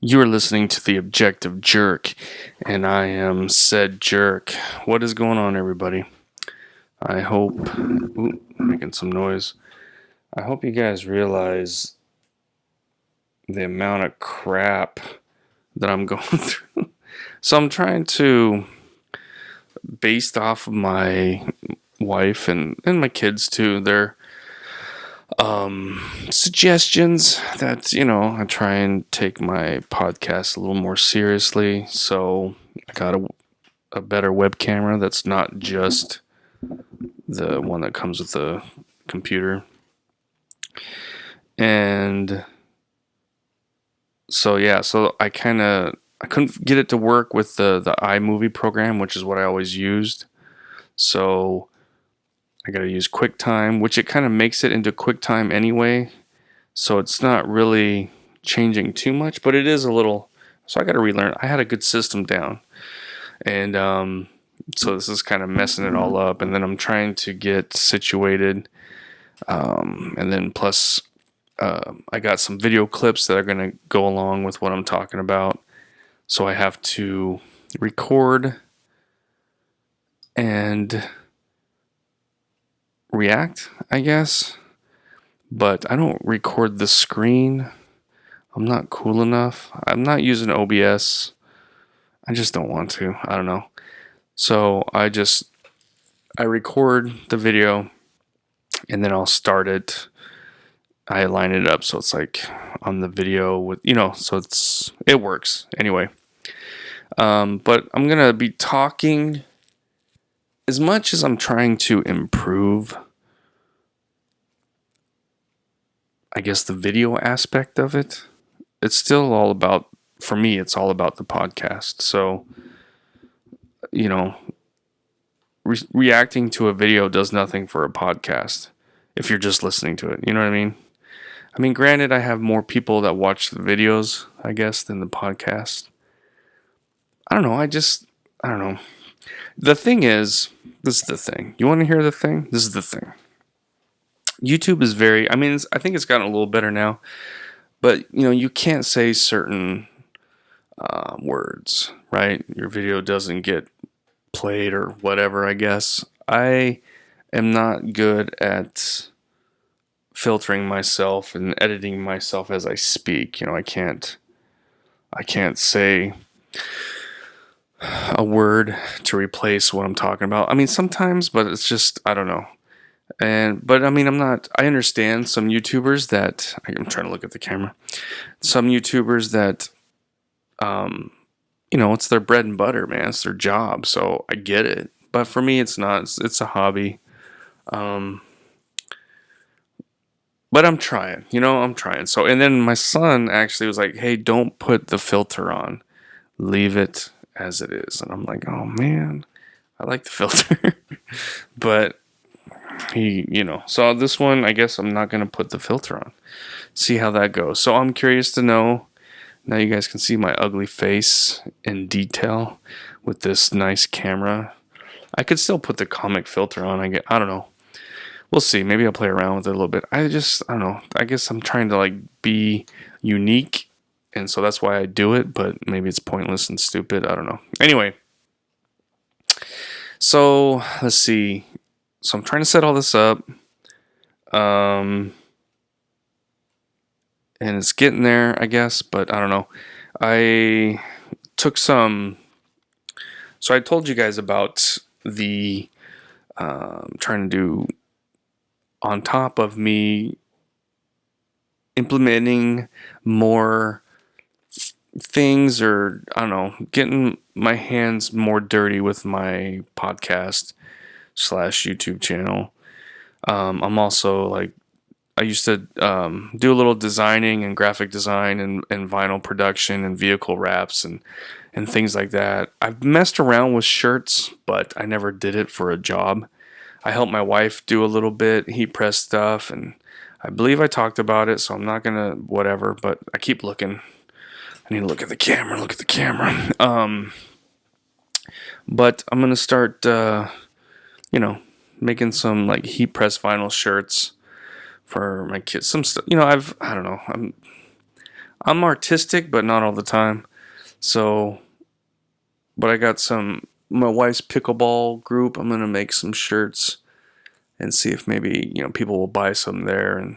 You are listening to The Objective Jerk, and I am said jerk. What is going on, everybody? I hope. Ooh, making some noise. I hope you guys realize the amount of crap that I'm going through. So I'm trying to, based off of my wife and my kids too, their suggestions that, I try and take my podcast a little more seriously. So I got a better web camera that's not just the one that comes with the computer. And so I couldn't get it to work with the iMovie program, which is what I always used. So I got to use QuickTime, which it kind of makes it into QuickTime anyway. So it's not really changing too much, but it is a little. So I got to relearn. I had a good system down. And so this is kind of messing it all up. And then I'm trying to get situated. And then plus, I got some video clips that are going to go along with what I'm talking about. So I have to record and react, I guess. But I don't record the screen. I'm not cool enough. I'm not using OBS. I just don't want to. I don't know. So I record the video and then I'll start it. I line it up so it's like on the video with, so it works anyway. But I'm going to be talking as much as I'm trying to improve, I guess, the video aspect of it. It's still all about, for me, it's all about the podcast. So, reacting to a video does nothing for a podcast if you're just listening to it. You know what I mean? I mean, granted, I have more people that watch the videos, I guess, than the podcast. I don't know. I don't know. The thing is, this is the thing. You want to hear the thing? This is the thing. YouTube is I think it's gotten a little better now, but, you can't say certain words, right? Your video doesn't get played or whatever, I guess. I am not good at filtering myself and editing myself as I speak. I can't say a word to replace what I'm talking about. I mean, sometimes, but it's just, I don't know. But I mean, I understand some YouTubers that, I'm trying to look at the camera. Some YouTubers that, it's their bread and butter, man. It's their job. So I get it. But for me, it's not. It's a hobby. But I'm trying. I'm trying. So, and then my son actually was like, hey, don't put the filter on. Leave it as it is. And I'm like, oh, man, I like the filter. But so this one, I guess I'm not going to put the filter on. See how that goes. So I'm curious to know. Now you guys can see my ugly face in detail with this nice camera. I could still put the comic filter on. I don't know. We'll see. Maybe I'll play around with it a little bit. I don't know. I guess I'm trying to be unique, and so that's why I do it, but maybe it's pointless and stupid. I don't know. Anyway, so let's see. So I'm trying to set all this up. And it's getting there, I guess, but I don't know. I took some. So I told you guys about the trying to do, on top of me implementing more things, or I don't know, getting my hands more dirty with my podcast / YouTube channel. I'm also I used to do a little designing and graphic design and vinyl production and vehicle wraps and things like that. I've messed around with shirts, but I never did it for a job. I helped my wife do a little bit, heat press stuff, and I believe I talked about it, so I'm not going to whatever, but I keep looking. I need to look at the camera, But I'm going to start, making some heat press vinyl shirts for my kids. Some stuff, I don't know. I'm artistic, but not all the time. So, but I got my wife's pickleball group. I'm gonna make some shirts and see if maybe people will buy some there and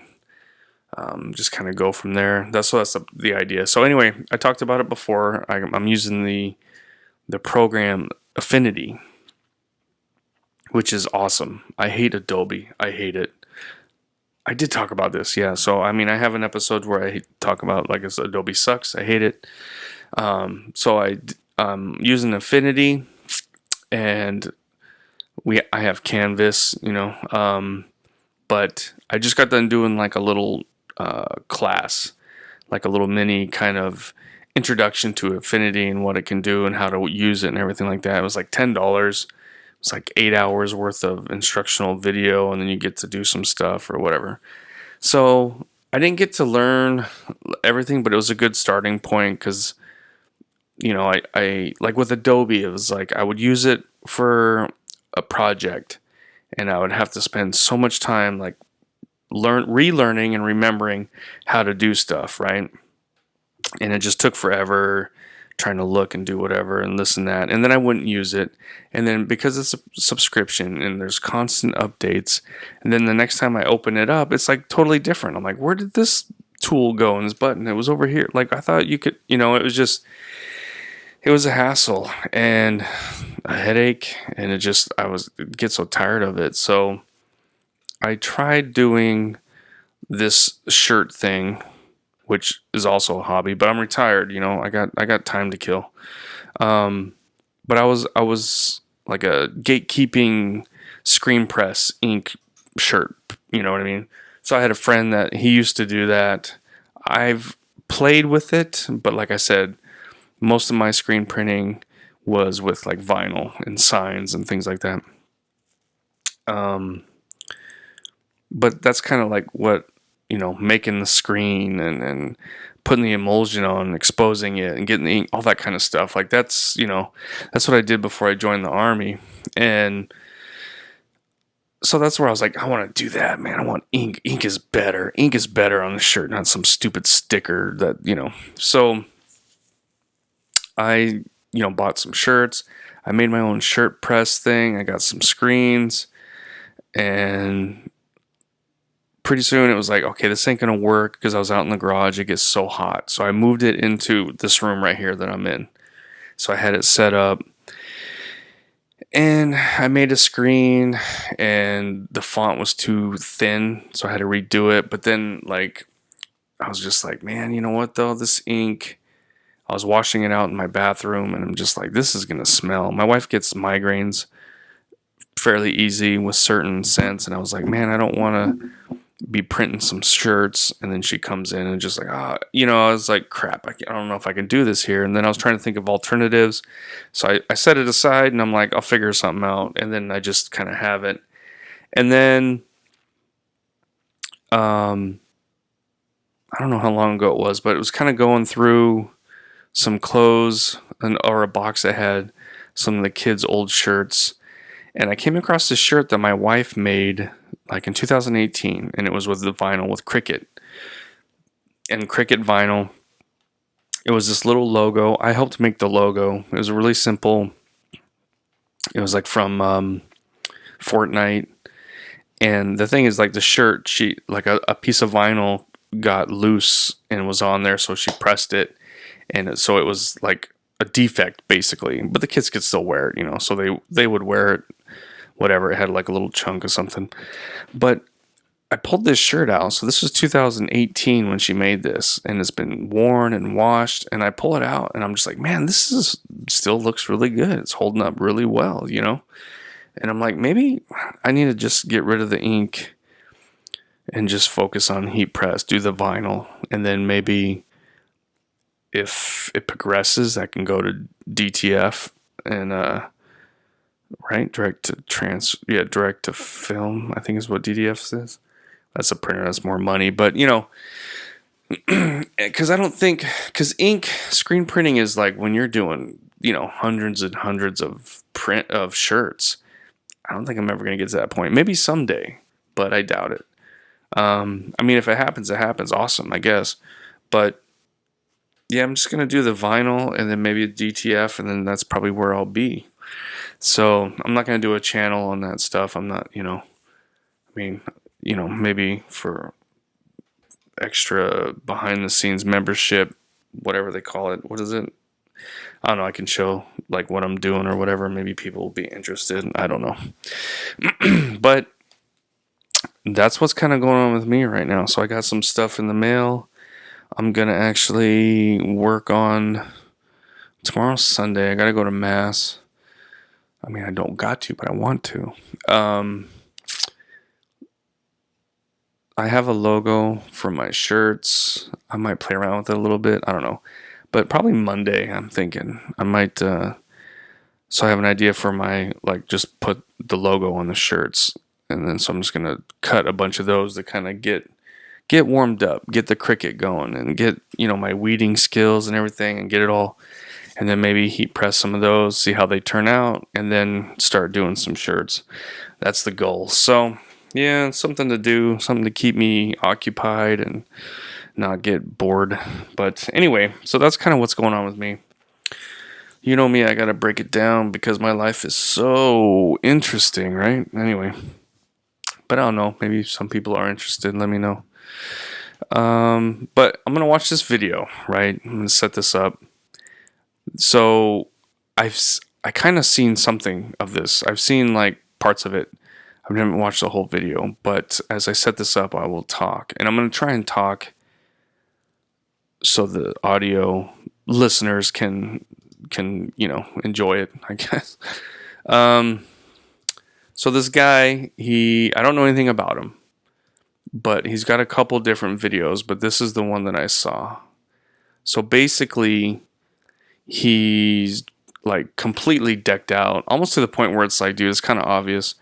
just kind of go from there. That's the idea. So anyway, I talked about it before. I'm using the program Affinity, which is awesome. I hate Adobe. I hate it. I did talk about this, yeah. So I mean, I have an episode where I talk about like Adobe sucks. I hate it. So I'm using Affinity, and I have Canvas, but I just got done doing like a little class, like a little mini kind of introduction to Affinity and what it can do and how to use it and everything like that. It was like $10. It's like 8 hours worth of instructional video, and then you get to do some stuff or whatever. So I didn't get to learn everything, but it was a good starting point because I like with Adobe, it was like I would use it for a project, and I would have to spend so much time like relearning and remembering how to do stuff, right? And it just took forever trying to look and do whatever and this and that, and then I wouldn't use it, and then because it's a subscription and there's constant updates, and then the next time I open it up it's like totally different. I'm like, where did this tool go in this button? It was over here. Like I thought you could, it was a hassle and a headache, and it get so tired of it. So I tried doing this shirt thing, which is also a hobby, but I'm retired, I got time to kill. But I was like a gatekeeping screen press ink shirt, you know what I mean? So I had a friend that he used to do that. I've played with it, but like I said, most of my screen printing was with like vinyl and signs and things like that. Um, but that's kind of like what, making the screen and putting the emulsion on, exposing it and getting the ink, all that kind of stuff. Like that's what I did before I joined the army. And so that's where I was like, I want to do that, man. I want ink. Ink is better. Ink is better on the shirt, not some stupid sticker So I, bought some shirts. I made my own shirt press thing. I got some screens, and pretty soon it was like, okay, this ain't gonna work because I was out in the garage. It gets so hot. So I moved it into this room right here that I'm in. So I had it set up, and I made a screen, and the font was too thin, so I had to redo it. But then, like, I was just like, man, you know what though? This ink, I was washing it out in my bathroom, and I'm just like, this is gonna smell. My wife gets migraines fairly easy with certain scents, and I was like, man, I don't want to be printing some shirts, and then she comes in and just like, I was like, crap, I don't know if I can do this here. And then I was trying to think of alternatives, so I set it aside, and I'm like, I'll figure something out, and then I just kind of have it. And then I don't know how long ago it was, but it was kind of going through some clothes or a box that had some of the kids' old shirts, and I came across this shirt that my wife made like in 2018, and it was with the vinyl with Cricut. And Cricut vinyl, it was this little logo. I helped make the logo. It was really simple. It was like from Fortnite. And the thing is, like the shirt, she like a piece of vinyl got loose and was on there, so she pressed it, and so it was like a defect basically. But the kids could still wear it, so they would wear it. Whatever, it had like a little chunk of something. But I pulled this shirt out. So this was 2018 when she made this, and it's been worn and washed. And I pull it out, and I'm just like, man, this is still looks really good. It's holding up really well, And I'm like, maybe I need to just get rid of the ink and just focus on heat press, do the vinyl, and then maybe if it progresses, I can go to DTF and right, direct to film, I think is what DTF says. That's a printer, that's more money, but because ink screen printing is like when you're doing hundreds and hundreds of print of shirts. I don't think I'm ever going to get to that point. Maybe someday, but I doubt it. I mean, if it happens, it happens. Awesome, I guess. But yeah, I'm just gonna do the vinyl and then maybe a DTF, and then that's probably where I'll be. So I'm not gonna do a channel on that stuff. I'm not, I mean, maybe for extra behind the scenes membership, whatever they call it. What is it? I don't know. I can show like what I'm doing or whatever. Maybe people will be interested. I don't know. But that's what's kind of going on with me right now. So I got some stuff in the mail. I'm going to actually work on tomorrow's Sunday. I got to go to Mass. I mean, I don't got to, but I want to. I have a logo for my shirts. I might play around with it a little bit. I don't know. But probably Monday, I'm thinking. I might, so I have an idea for my, like, just put the logo on the shirts. And then, so I'm just going to cut a bunch of those to kind of get warmed up, get the Cricut going, and get, my weeding skills and everything, and get it all. And then maybe heat press some of those, see how they turn out, and then start doing some shirts. That's the goal. So, yeah, something to do, something to keep me occupied and not get bored. But anyway, so that's kind of what's going on with me. You know me, I got to break it down because my life is so interesting, right? Anyway, but I don't know. Maybe some people are interested. Let me know. But I'm going to watch this video, right? I'm going to set this up. So I kind of seen something of this. I've seen like parts of it. I haven't watched the whole video, but as I set this up, I will talk. And I'm going to try and talk so the audio listeners can enjoy it, I guess. So this guy, I don't know anything about him, but he's got a couple different videos, but this is the one that I saw. So basically, he's like completely decked out, almost to the point where it's like, dude, it's kind of obvious.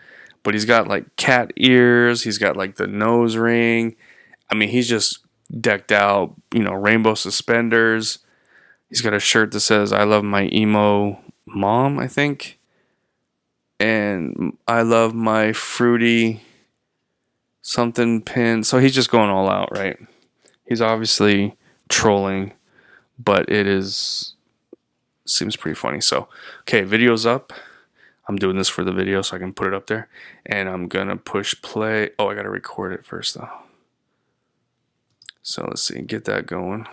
But he's got like cat ears. He's got like the nose ring. I mean, he's just decked out, rainbow suspenders. He's got a shirt that says, I love my emo mom, I think. And I love my fruity something pin. So he's just going all out, right? He's obviously trolling, but seems pretty funny. So, okay, video's up. I'm doing this for the video so I can put it up there. And I'm going to push play. Oh, I got to record it first, though. So let's see. Get that going.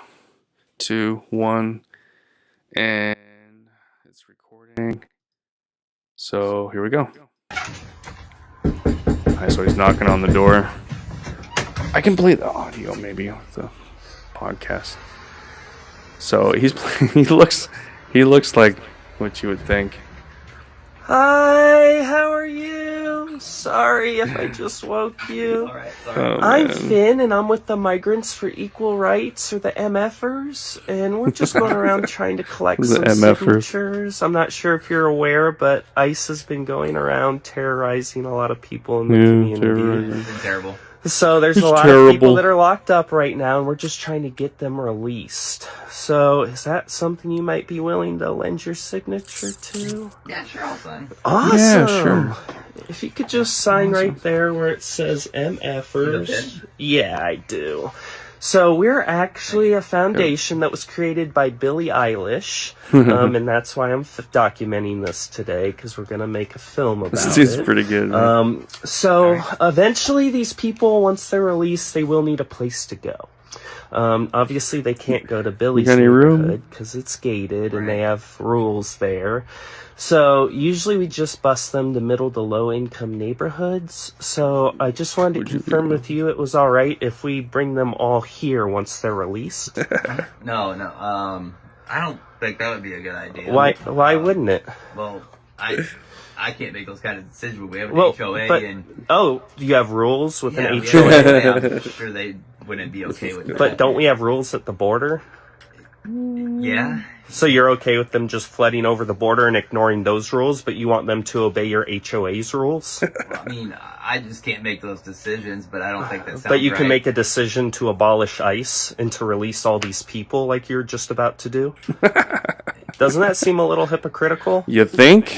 2, 1. And it's recording. So here we go. Alright, so he's knocking on the door. I can play the audio maybe with the podcast. So he looks like what you would think. Hi, how are you? Sorry if I just woke you. All right, I'm Finn, and I'm with the Migrants for Equal Rights, or the MFers, and we're just going around trying to collect some signatures. I'm not sure if you're aware, but ICE has been going around terrorizing a lot of people in the community. It's been terrible. So there's a lot of people that are locked up right now, and we're just trying to get them released. So is that something you might be willing to lend your signature to? Yeah, sure, I'll sign. Awesome. Yeah, sure. If you could just sign right there where it says MFers. Yeah, I do. So we're actually a foundation that was created by Billie Eilish, and that's why I'm documenting this today, because we're going to make a film about it. This is pretty good. So eventually these people, once they're released, they will need a place to go. Obviously, they can't go to Billie's neighborhood because it's gated, and they have rules there. So usually we just bus them to middle to low income neighborhoods. So I just wanted to confirm with you it was all right if we bring them all here once they're released. No. I don't think that would be a good idea. Why wouldn't it? Well, I can't make those kind of decisions. We have an HOA Oh, you have rules with an HOA? Yeah, I'm sure they wouldn't be okay with that. But don't we have rules at the border? Yeah. So you're okay with them just flooding over the border and ignoring those rules, but you want them to obey your HOA's rules? Well, I mean, I just can't make those decisions, but I don't think that sounds But you right. can make a decision to abolish ICE and to release all these people like you're just about to do? Doesn't that seem a little hypocritical? You think?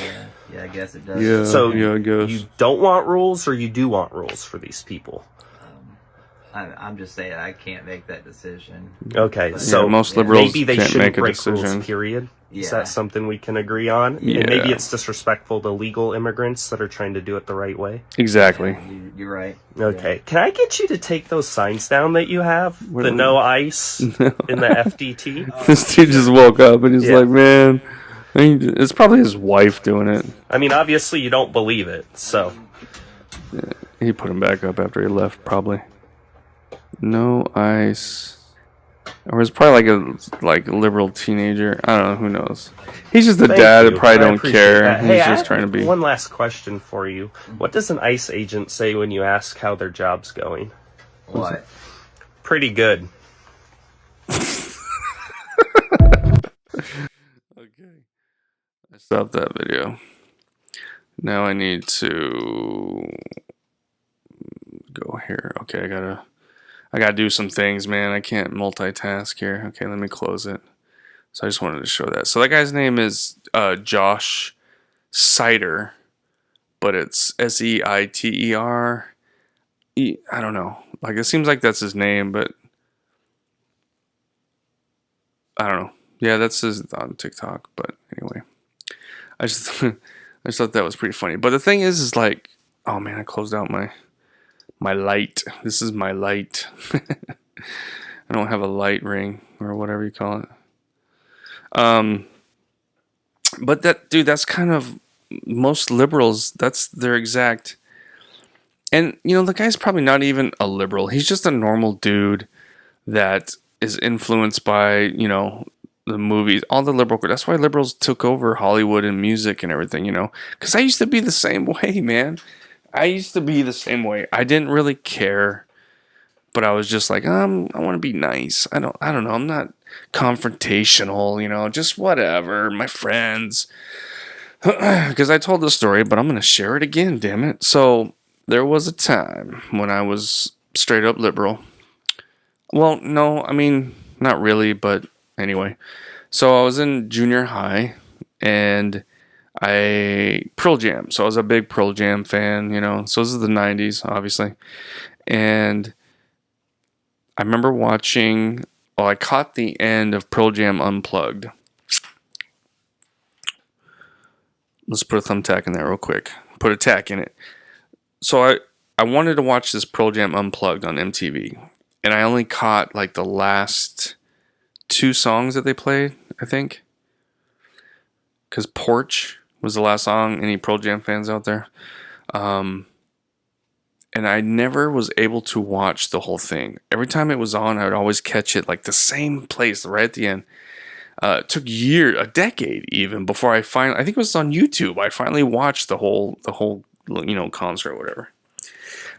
Yeah, I guess it does. Yeah, So I guess. you don't want rules, or you do want rules for these people? I'm just saying I can't make that decision. Okay, so most liberals maybe they can't shouldn't make a break decision. rules, period. Is Yeah. that something we can agree on? Yeah. And maybe it's disrespectful to legal immigrants that are trying to do it the right way. Exactly. You're right. Okay, Yeah. can I get you to take those signs down that you have? The no ice in the FDT? This dude just woke up and he's Yeah. like, man, it's probably his wife doing it. I mean, obviously you don't believe it, so. He put him back up after he left, probably. No ice. Or it's probably like a liberal teenager. I don't know. Who knows? He's just a dad that probably don't care. That. Hey, He's I just have trying to be. one last question for you. What does an ICE agent say when you ask how their job's going? What? Pretty good. Okay. I stopped that video. Now I need to go here. Okay, I gotta do some things, man. I can't multitask here. Okay, let me close it. So I just wanted to show that. So that guy's name is Josh Seiter, but it's Seiter. I don't know. Like, it seems like that's his name, but I don't know. Yeah, that's his on TikTok. But anyway, I just I just thought that was pretty funny. But the thing is like, oh man, I closed out my light. This is my light. I don't have a light ring or whatever you call it. But that's kind of most liberals. That's their exact. And the guy's probably not even a liberal. He's just a normal dude that is influenced by the movies. All the liberal. That's why liberals took over Hollywood and music and everything. Because I used to be the same way, man. I used to be the same way. I didn't really care, but I was just like, I want to be nice. I don't know. I'm not confrontational. Just whatever. My friends. Because I told the story, but I'm going to share it again. Damn it. So there was a time when I was straight up liberal. Well, no, I mean, not really, but anyway. So I was in junior high, and Pearl Jam. So I was a big Pearl Jam fan, So this is the 90s, obviously. And I remember watching, I caught the end of Pearl Jam Unplugged. Let's put a thumbtack in there real quick. Put a tack in it. So I wanted to watch this Pearl Jam Unplugged on MTV. And I only caught like the last 2 songs that they played, I think. Because Porch was the last song. Any Pearl Jam fans out there? And I never was able to watch the whole thing. Every time it was on, I would always catch it like the same place right at the end. It took a decade even, before I think it was on YouTube. I finally watched the whole concert or whatever.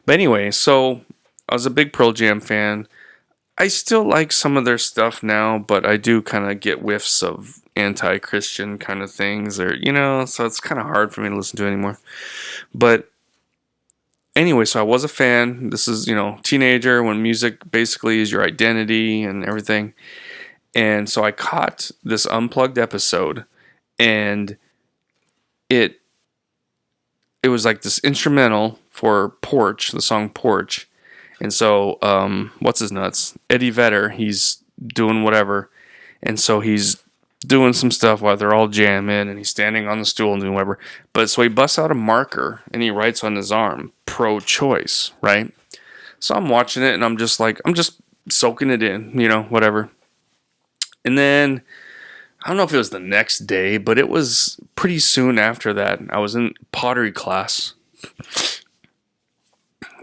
But anyway, so I was a big Pearl Jam fan. I still like some of their stuff now, but I do kind of get whiffs of anti-Christian kind of things, or so it's kind of hard for me to listen to anymore. But anyway, so I was a fan. This is teenager, when music basically is your identity and everything. And so I caught this Unplugged episode, and it was like this instrumental for Porch, the song Porch. And so, what's his nuts? Eddie Vedder, he's doing whatever. And so he's doing some stuff while they're all jamming, and he's standing on the stool and doing whatever. But so he busts out a marker, and he writes on his arm, pro-choice, right? So I'm watching it, and I'm just soaking it in, whatever. And then, I don't know if it was the next day, but it was pretty soon after that. I was in pottery class.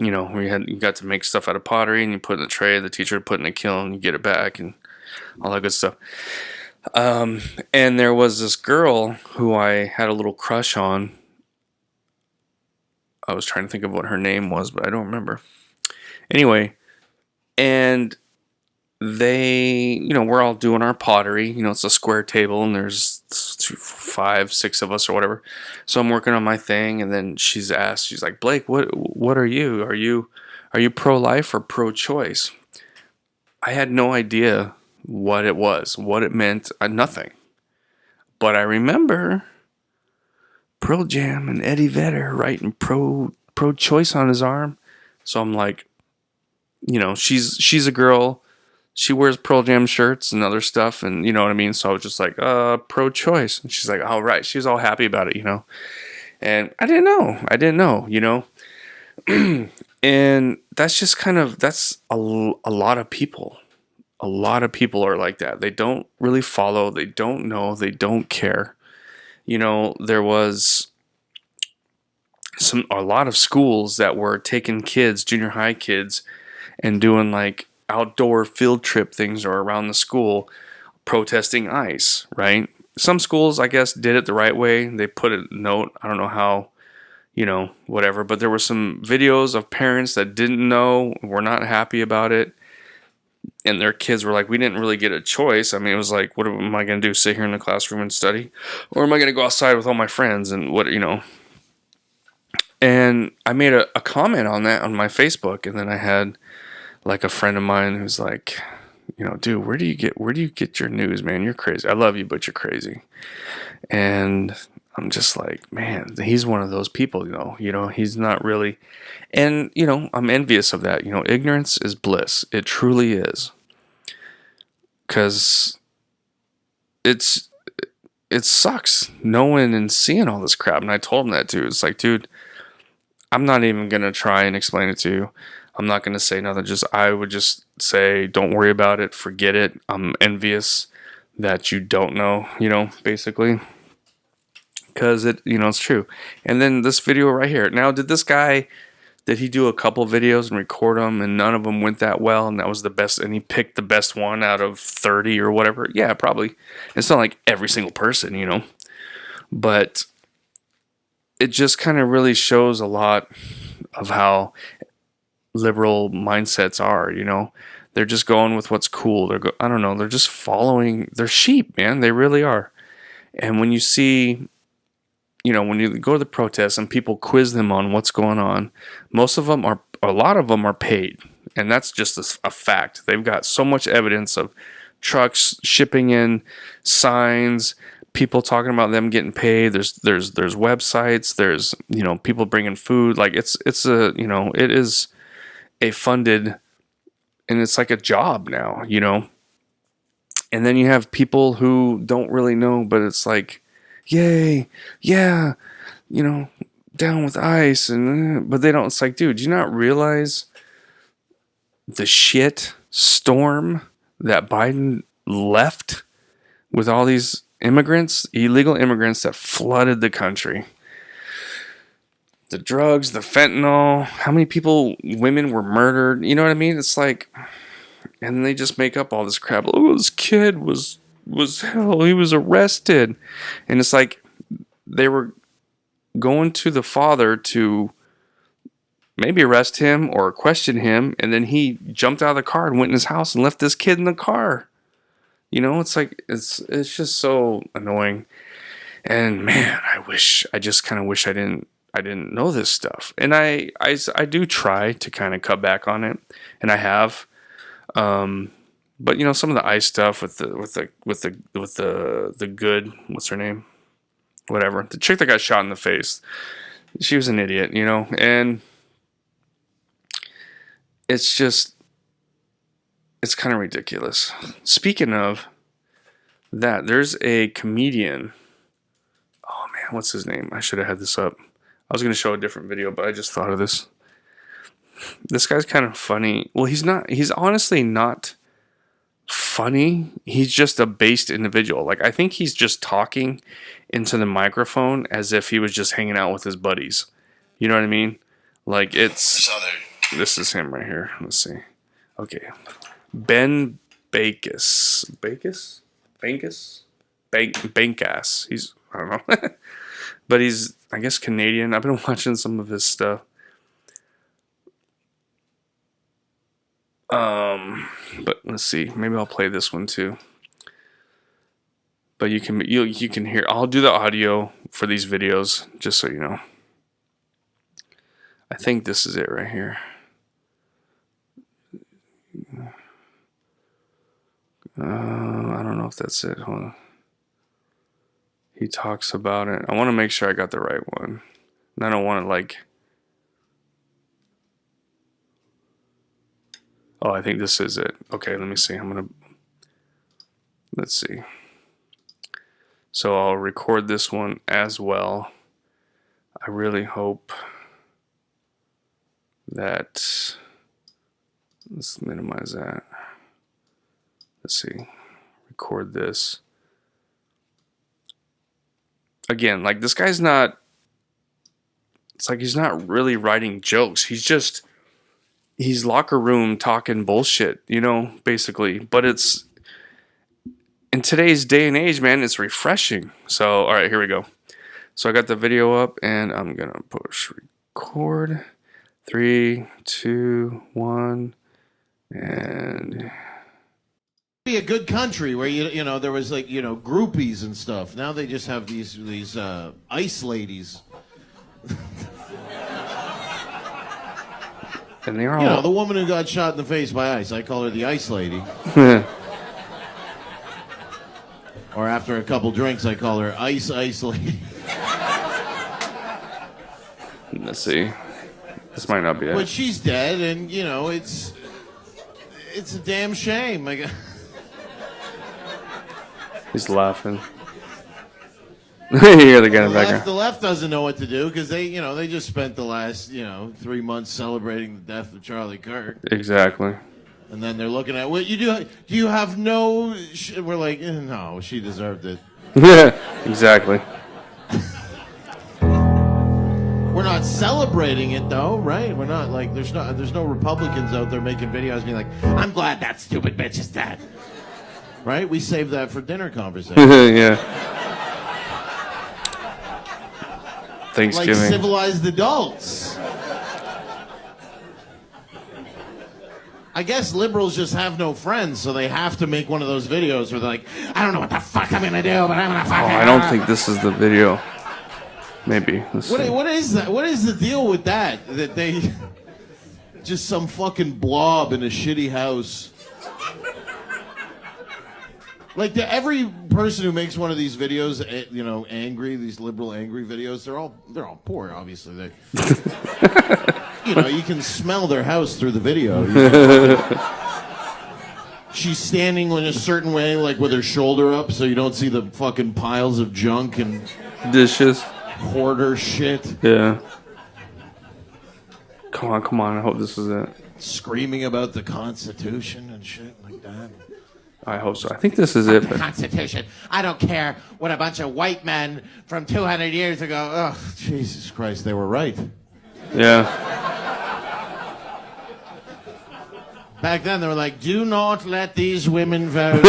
Where you got to make stuff out of pottery, and you put in a tray, the teacher would put in a kiln, you get it back, and all that good stuff. And there was this girl who I had a little crush on. I was trying to think of what her name was, but I don't remember. Anyway, and we're all doing our pottery. It's a square table, and there's 5, 6 of us or whatever. So I'm working on my thing, and then she's like, Blake, what are you? Are you pro-life or pro-choice? I had no idea what it was, what it meant, nothing. But I remember Pearl Jam and Eddie Vedder writing pro-choice on his arm. So I'm like, you know, she's a girl. She wears Pearl Jam shirts and other stuff, and you know what I mean. So I was just like, pro-choice, and she's like, all right. She was all happy about it, you know. And I didn't know. I didn't know, you know. And that's just kind of a lot of people. A lot of people are like that. They don't really follow. They don't know. They don't care. You know, there was a lot of schools that were taking kids, junior high kids, and doing like outdoor field trip things or around the school protesting ICE, right? Some schools, I guess, did it the right way. They put a note. I don't know how, you know, whatever. But there were some videos of parents that didn't know, were not happy about it. And their kids were like, we didn't really get a choice. I mean, it was like, what am I going to do? Sit here in the classroom and study? Or am I going to go outside with all my friends and what, you know? And I made a comment on that on my Facebook. And then I had like a friend of mine who's like, you know, dude, where do you get your news, man? You're crazy. I love you, but you're crazy. And I'm just like, man, he's one of those people, you know, he's not really, and you know, I'm envious of that. You know, ignorance is bliss. It truly is. Cause it sucks knowing and seeing all this crap. And I told him that too. It's like, dude, I'm not even gonna try and explain it to you. I'm not gonna say nothing. I would just say, don't worry about it. Forget it. I'm envious that you don't know, you know, basically. Because it's true. And then this video right here. Now, did he do a couple videos and record them and none of them went that well and that was the best and he picked the best one out of 30 or whatever? Yeah, probably. It's not like every single person, you know. But it just kind of really shows a lot of how liberal mindsets are, you know. They're just going with what's cool. I don't know, they're just following, they're sheep, man. They really are. And when you see, you know, when you go to the protests and people quiz them on what's going on, a lot of them are paid. And that's just a fact. They've got so much evidence of trucks shipping in signs, people talking about them getting paid. There's websites, there's, you know, people bringing food. Like it is a funded, and it's like a job now, you know. And then you have people who don't really know, but it's like, yay, yeah, you know, down with ICE, and but they don't. It's like, dude, do you not realize the shit storm that Biden left with all these immigrants, illegal immigrants that flooded the country? The drugs, the fentanyl, how many women were murdered? You know what I mean? It's like, and they just make up all this crap. Oh, this kid was hell. He was arrested, and it's like they were going to the father to maybe arrest him or question him, and then he jumped out of the car and went in his house and left this kid in the car. You know, it's like it's just so annoying. And man, I just kind of wish I didn't know this stuff. And I do try to kind of cut back on it, and I have. But you know, some of the ICE stuff with the good, what's her name? Whatever. The chick that got shot in the face. She was an idiot, you know, and it's kind of ridiculous. Speaking of that, there's a comedian. Oh man, what's his name? I should have had this up. I was going to show a different video, but I just thought of this. This guy's kind of funny. Well, he's honestly not funny. He's just a based individual. Like, I think he's just talking into the microphone as if he was just hanging out with his buddies. You know what I mean? Like, this is him right here. Let's see. Okay. Ben Backus. Bankass. He's, I don't know. But he's, I guess, Canadian. I've been watching some of his stuff. But let's see. Maybe I'll play this one too. But you can hear. I'll do the audio for these videos just so you know. I think this is it right here. I don't know if that's it. Hold on. He talks about it. I want to make sure I got the right one. And I don't want to like. Oh, I think this is it. Okay, let me see. Let's see. So I'll record this one as well. I really hope that, let's minimize that. Let's see, record this. Again, like this guy's not, it's like he's not really writing jokes. He's locker room talking bullshit, you know, basically. But it's, in today's day and age, man, it's refreshing. So, all right, here we go. So I got the video up and I'm gonna push record. 3, 2, 1, and be a good country where you know there was like groupies and stuff. Now they just have these ice ladies. And they're all, the woman who got shot in the face by ice. I call her the ice lady. Or after a couple drinks, I call her ice lady. let's see. This might not be it. But she's dead, and it's a damn shame. He's laughing. You hear the guy in the background. The left doesn't know what to do because they just spent the last 3 months celebrating the death of Charlie Kirk. Exactly. And then they're looking at what you do. Do you have no? We're like, no, she deserved it. Exactly. We're not celebrating it though, right? We're not like there's no Republicans out there making videos being like, I'm glad that stupid bitch is dead. Right? We save that for dinner conversation. Yeah. Thanksgiving. Like civilized adults. I guess liberals just have no friends, so they have to make one of those videos where they're like, I don't know what the fuck I'm gonna do, but I'm gonna fuck it. I don't think this is the video. Maybe. What is that? What is the deal with that? That they just some fucking blob in a shitty house. Like every person who makes one of these videos, angry, these liberal angry videos, they're all poor, obviously. They, you can smell their house through the video. She's standing in a certain way, like with her shoulder up, so you don't see the fucking piles of junk and dishes. Hoarder shit. Yeah. Come on. I hope this is it. Screaming about the Constitution and shit like that. I hope so. I think this is it. Constitution. I don't care what a bunch of white men from 200 years ago. Oh, Jesus Christ, they were right. Yeah. Back then, they were like, do not let these women vote.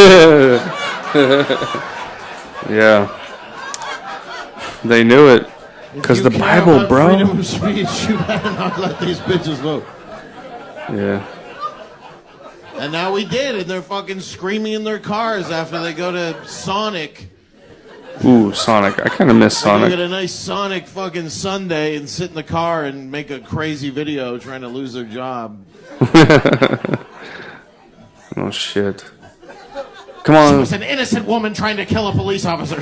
Yeah. They knew it. Because the Bible, bro. Freedom of speech, you better not let these bitches vote. Yeah. And now we did, and they're fucking screaming in their cars after they go to Sonic. Ooh, Sonic. I kind of miss Sonic. They get a nice Sonic fucking Sunday and sit in the car and make a crazy video trying to lose their job. Oh, shit. Come on. She was an innocent woman trying to kill a police officer.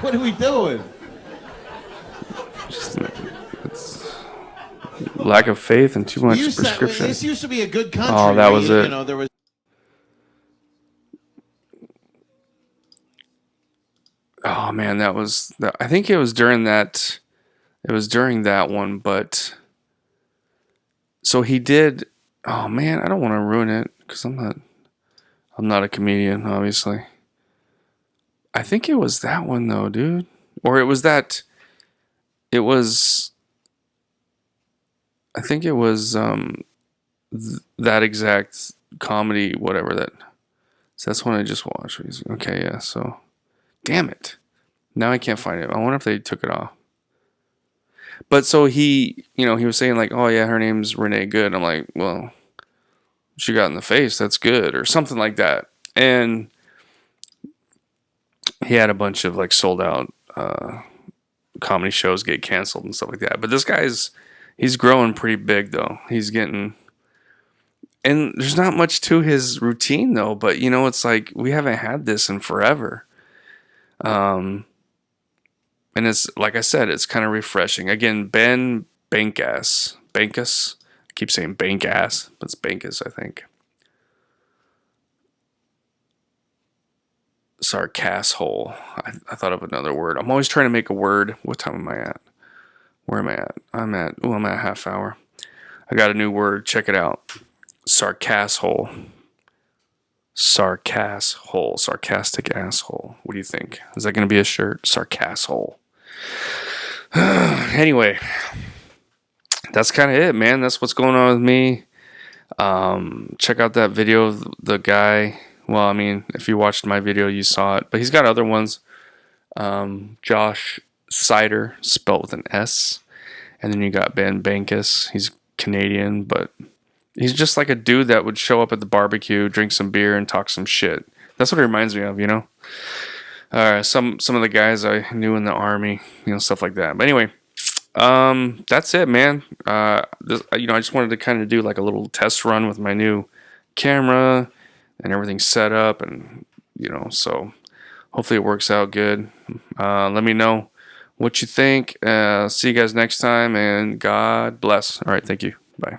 What are we doing? It's lack of faith and too much prescription. This used to be a good country. Oh, that was it. There was. Oh man, that was. I think it was during that. It was during that one, but. So he did. Oh man, I don't want to ruin it because I'm not a comedian, obviously. I think it was that one though, dude. Or it was that. It was. I think it was that exact comedy, whatever that. So that's one I just watched. Okay, yeah. So, damn it. Now I can't find it. I wonder if they took it off. But so he was saying like, oh yeah, her name's Renee Good. I'm like, well, she got in the face. That's good, or something like that. And he had a bunch of like sold out comedy shows get canceled and stuff like that. But this he's growing pretty big though. He's getting, and there's not much to his routine though. But it's like we haven't had this in forever. And it's like I said, it's kind of refreshing. Again, Ben Bankus, I keep saying bank ass, but it's bankus, I think. Sarcasshole. I thought of another word. I'm always trying to make a word. What time am I at? Where am I at? I'm at a half hour. I got a new word. Check it out. Sarcasshole. Sarcasshole. Sarcastic asshole. What do you think? Is that going to be a shirt? Sarcasshole. Anyway, that's kind of it, man. That's what's going on with me. Check out that video of the guy. Well, I mean, if you watched my video, you saw it. But he's got other ones. Josh Sider, spelled with an S. And then you got Ben Bankus. He's Canadian, but he's just like a dude that would show up at the barbecue, drink some beer, and talk some shit. That's what it reminds me of, you know? Some of the guys I knew in the army, you know, stuff like that. But anyway, that's it, man. I just wanted to kind of do like a little test run with my new camera and everything set up, and you know, so hopefully it works out good. Let me know what you think. See you guys next time, and God bless. All right, thank you. Bye.